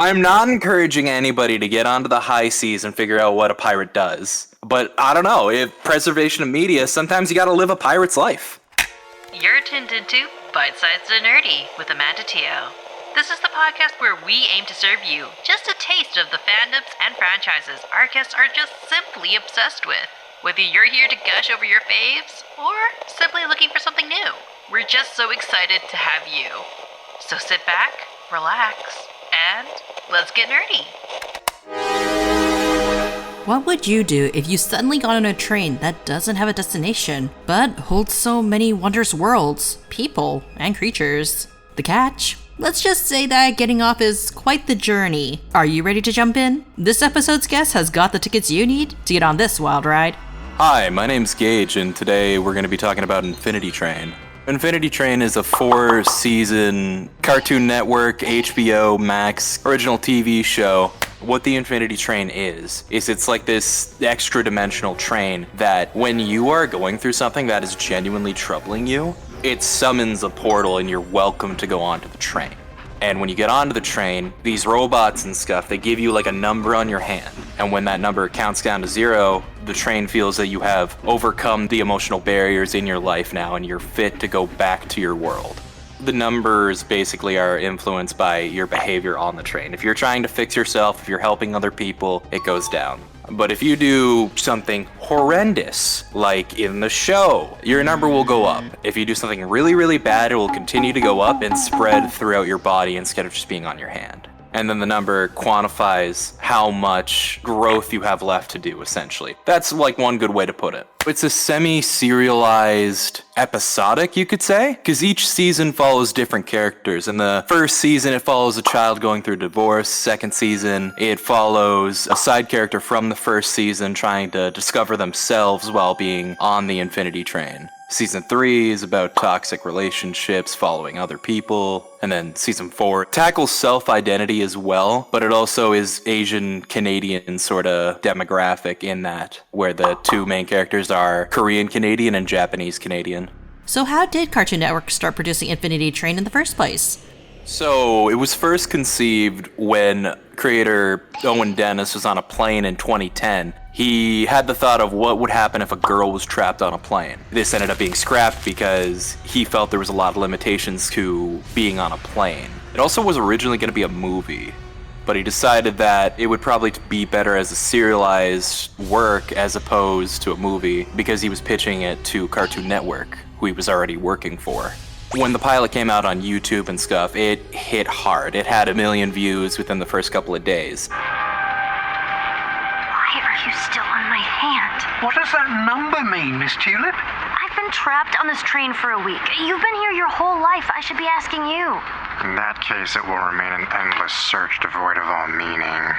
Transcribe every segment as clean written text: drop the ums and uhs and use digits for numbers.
I'm not encouraging anybody to get onto the high seas and figure out what a pirate does. But I don't know, if preservation of media, sometimes you gotta live a pirate's life. You're tuned into Bite-Sized and Nerdy with Amanda Teo. This is the podcast where we aim to serve you just a taste of the fandoms and franchises our guests are just simply obsessed with. Whether you're here to gush over your faves, or simply looking for something new, we're just so excited to have you. So sit back, relax, and let's get nerdy. What would you do if you suddenly got on a train that doesn't have a destination, but holds so many wondrous worlds, people, and creatures? The catch? Let's just say that getting off is quite the journey. Are you ready to jump in? This episode's guest has got the tickets you need to get on this wild ride. Hi, my name's Gage, and today we're going to be talking about Infinity Train. Infinity Train is a 4-season Cartoon Network, HBO Max original TV show. What the Infinity Train is it's like this extra-dimensional train that when you are going through something that is genuinely troubling you, it summons a portal and you're welcome to go onto the train. And when you get onto the train, these robots and stuff, they give you like a number on your hand. And when that number counts down to 0, the train feels that you have overcome the emotional barriers in your life now and you're fit to go back to your world. The numbers basically are influenced by your behavior on the train. If you're trying to fix yourself, if you're helping other people, it goes down. But if you do something horrendous, like in the show, your number will go up. If you do something really, really bad, it will continue to go up and spread throughout your body instead of just being on your hand. And then the number quantifies how much growth you have left to do, essentially. That's like one good way to put it. It's a semi-serialized episodic, you could say, because each season follows different characters. In the first season, it follows a child going through divorce. Second season, it follows a side character from the first season trying to discover themselves while being on the Infinity Train. Season 3 is about toxic relationships, following other people. And then Season 4 tackles self-identity as well, but it also is Asian-Canadian sort of demographic in that, where the two main characters are Korean-Canadian and Japanese-Canadian. So how did Cartoon Network start producing Infinity Train in the first place? So it was first conceived when creator Owen Dennis was on a plane in 2010. He had the thought of what would happen if a girl was trapped on a plane. This ended up being scrapped because he felt there was a lot of limitations to being on a plane. It also was originally going to be a movie, but he decided that it would probably be better as a serialized work as opposed to a movie because he was pitching it to Cartoon Network, who he was already working for. When the pilot came out on YouTube and stuff, it hit hard. It had 1 million views within the first couple of days. Why are you still on my hand? What does that number mean, Miss Tulip? I've been trapped on this train for a week. You've been here your whole life. I should be asking you. In that case, it will remain an endless search devoid of all meaning.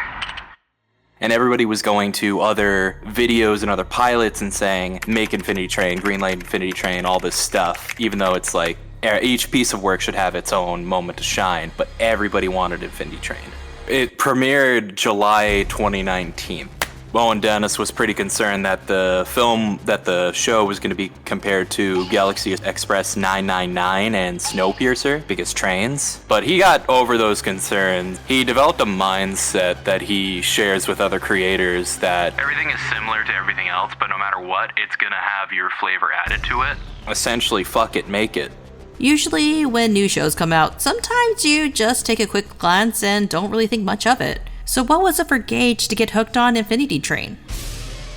And everybody was going to other videos and other pilots and saying, make Infinity Train, greenlight Infinity Train, all this stuff, even though it's like, each piece of work should have its own moment to shine, but everybody wanted Infinity Train. It premiered July 2019. Owen Dennis was pretty concerned that the show was going to be compared to Galaxy Express 999 and Snowpiercer because trains. But he got over those concerns. He developed a mindset that he shares with other creators that everything is similar to everything else, but no matter what, it's going to have your flavor added to it. Essentially, fuck it, make it. Usually when new shows come out, sometimes you just take a quick glance and don't really think much of it. So what was it for Gage to get hooked on Infinity Train?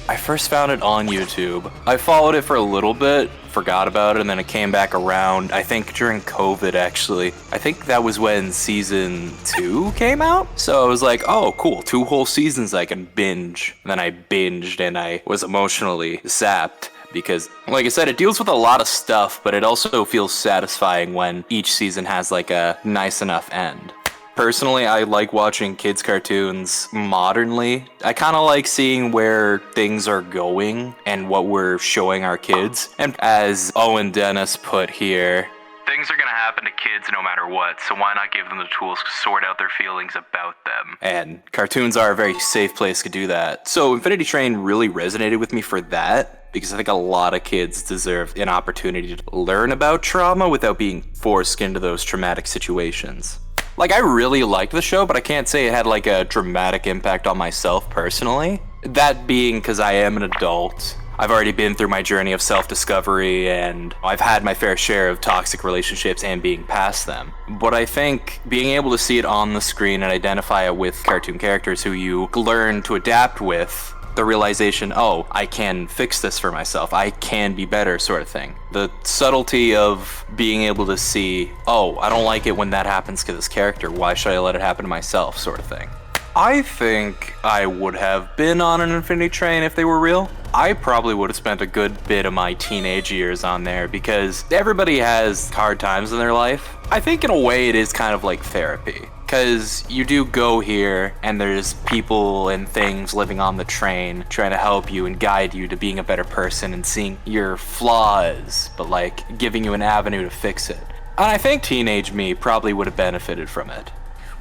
I first found it on YouTube. I followed it for a little bit, forgot about it, and then it came back around, I think during COVID actually. I think that was when season 2 came out. So I was like, oh cool, 2 whole seasons I can binge. And then I binged and I was emotionally zapped. Because, like I said, it deals with a lot of stuff, but it also feels satisfying when each season has like a nice enough end. Personally, I like watching kids' cartoons modernly. I kind of like seeing where things are going and what we're showing our kids. And as Owen Dennis put here, things are going to happen to kids no matter what, so why not give them the tools to sort out their feelings about them? And cartoons are a very safe place to do that. So Infinity Train really resonated with me for that, because I think a lot of kids deserve an opportunity to learn about trauma without being forced into those traumatic situations. Like, I really liked the show, but I can't say it had like a dramatic impact on myself personally. That being because I am an adult. I've already been through my journey of self-discovery, and I've had my fair share of toxic relationships and being past them. But I think being able to see it on the screen and identify it with cartoon characters who you learn to adapt with, the realization, oh, I can fix this for myself, I can be better, sort of thing. The subtlety of being able to see, oh, I don't like it when that happens to this character, why should I let it happen to myself, sort of thing. I think I would have been on an Infinity Train if they were real. I probably would have spent a good bit of my teenage years on there because everybody has hard times in their life. I think in a way it is kind of like therapy. Because you do go here and there's people and things living on the train trying to help you and guide you to being a better person and seeing your flaws, but like giving you an avenue to fix it. And I think teenage me probably would have benefited from it.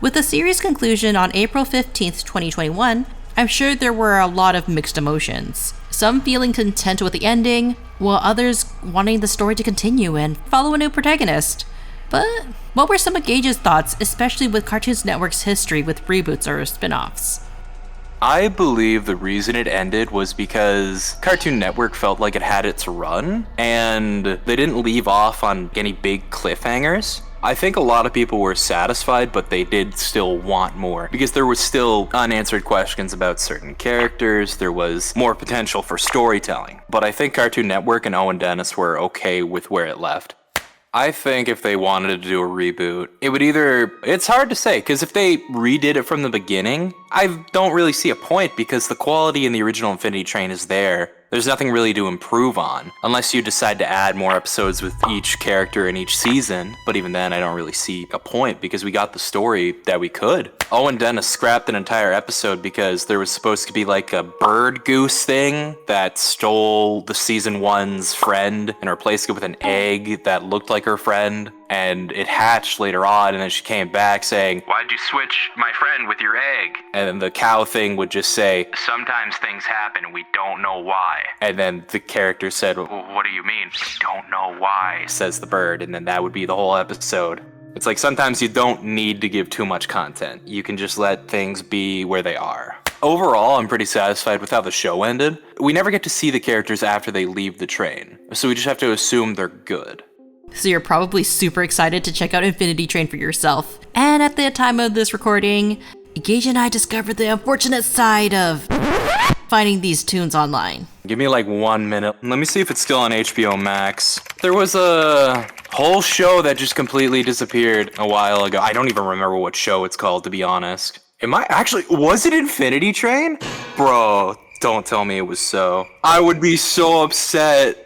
With the series conclusion on April 15th, 2021, I'm sure there were a lot of mixed emotions. Some feeling content with the ending, while others wanting the story to continue and follow a new protagonist. But what were some of Gage's thoughts, especially with Cartoon Network's history with reboots or spin-offs? I believe the reason it ended was because Cartoon Network felt like it had its run, and they didn't leave off on any big cliffhangers. I think a lot of people were satisfied, but they did still want more, because there was still unanswered questions about certain characters, there was more potential for storytelling. But I think Cartoon Network and Owen Dennis were okay with where it left. I think if they wanted to do a reboot, it would either... It's hard to say, because if they redid it from the beginning, I don't really see a point, because the quality in the original Infinity Train is there. There's nothing really to improve on, unless you decide to add more episodes with each character in each season. But even then, I don't really see a point, because we got the story that we could. Owen Dennis scrapped an entire episode because there was supposed to be like a bird goose thing that stole the season 1's friend and replaced it with an egg that looked like her friend. And it hatched later on, and then she came back saying, "Why'd you switch my friend with your egg?" And then the cow thing would just say, "Sometimes things happen and we don't know why." And then the character said, "What do you mean? We don't know why," says the bird, and then that would be the whole episode. It's like sometimes you don't need to give too much content. You can just let things be where they are. Overall, I'm pretty satisfied with how the show ended. We never get to see the characters after they leave the train, so we just have to assume they're good. So you're probably super excited to check out Infinity Train for yourself. And at the time of this recording, Gage and I discovered the unfortunate side of finding these tunes online. Give me like 1 minute. Let me see if it's still on HBO Max. There was a whole show that just completely disappeared a while ago. I don't even remember what show it's called, to be honest. Was it Infinity Train? Bro, don't tell me it was so. I would be so upset.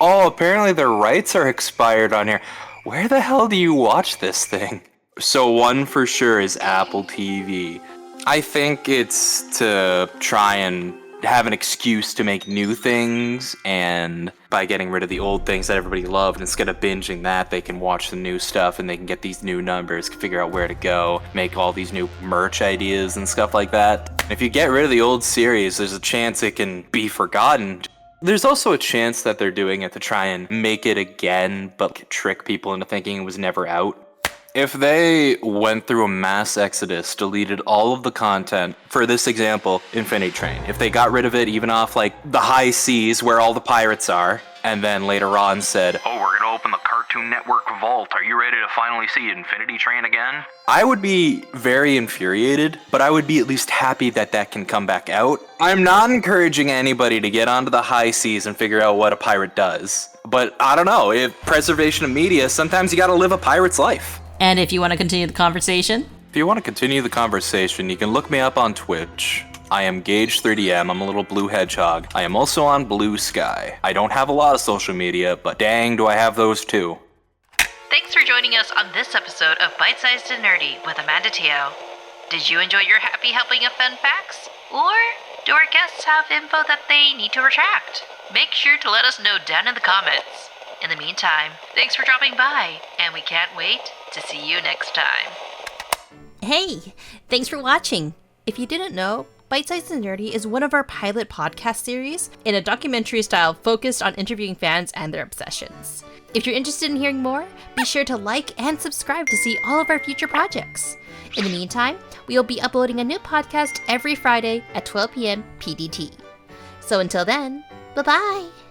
Apparently their rights are expired on here. Where the hell do you watch this thing? So one for sure is Apple TV. I think it's to try and have an excuse to make new things, and by getting rid of the old things that everybody loved, instead of binging that, they can watch the new stuff and they can get these new numbers, figure out where to go, make all these new merch ideas and stuff like that. If you get rid of the old series, there's a chance it can be forgotten. There's also a chance that they're doing it to try and make it again, but trick people into thinking it was never out. If they went through a mass exodus, deleted all of the content, for this example, Infinity Train, if they got rid of it even off like the high seas where all the pirates are, and then later on said, "Oh, we're gonna open the Cartoon Network vault, are you ready to finally see Infinity Train again?" I would be very infuriated, but I would be at least happy that that can come back out. I'm not encouraging anybody to get onto the high seas and figure out what a pirate does. But I don't know, if preservation of media, sometimes you gotta live a pirate's life. And if you want to continue the conversation? If you want to continue the conversation, you can look me up on Twitch. I am Gage3DM, I'm a little blue hedgehog. I am also on Blue Sky. I don't have a lot of social media, but dang do I have those too. Thanks for joining us on this episode of Bite Sized and Nerdy with Amanda Teo. Did you enjoy your happy helping of fun facts? Or do our guests have info that they need to retract? Make sure to let us know down in the comments. In the meantime, thanks for dropping by, and we can't wait to see you next time. Hey, thanks for watching. If you didn't know, Bite Size and Nerdy is one of our pilot podcast series in a documentary style focused on interviewing fans and their obsessions. If you're interested in hearing more, be sure to like and subscribe to see all of our future projects. In the meantime, we will be uploading a new podcast every Friday at 12 p.m. PDT. So until then, bye-bye!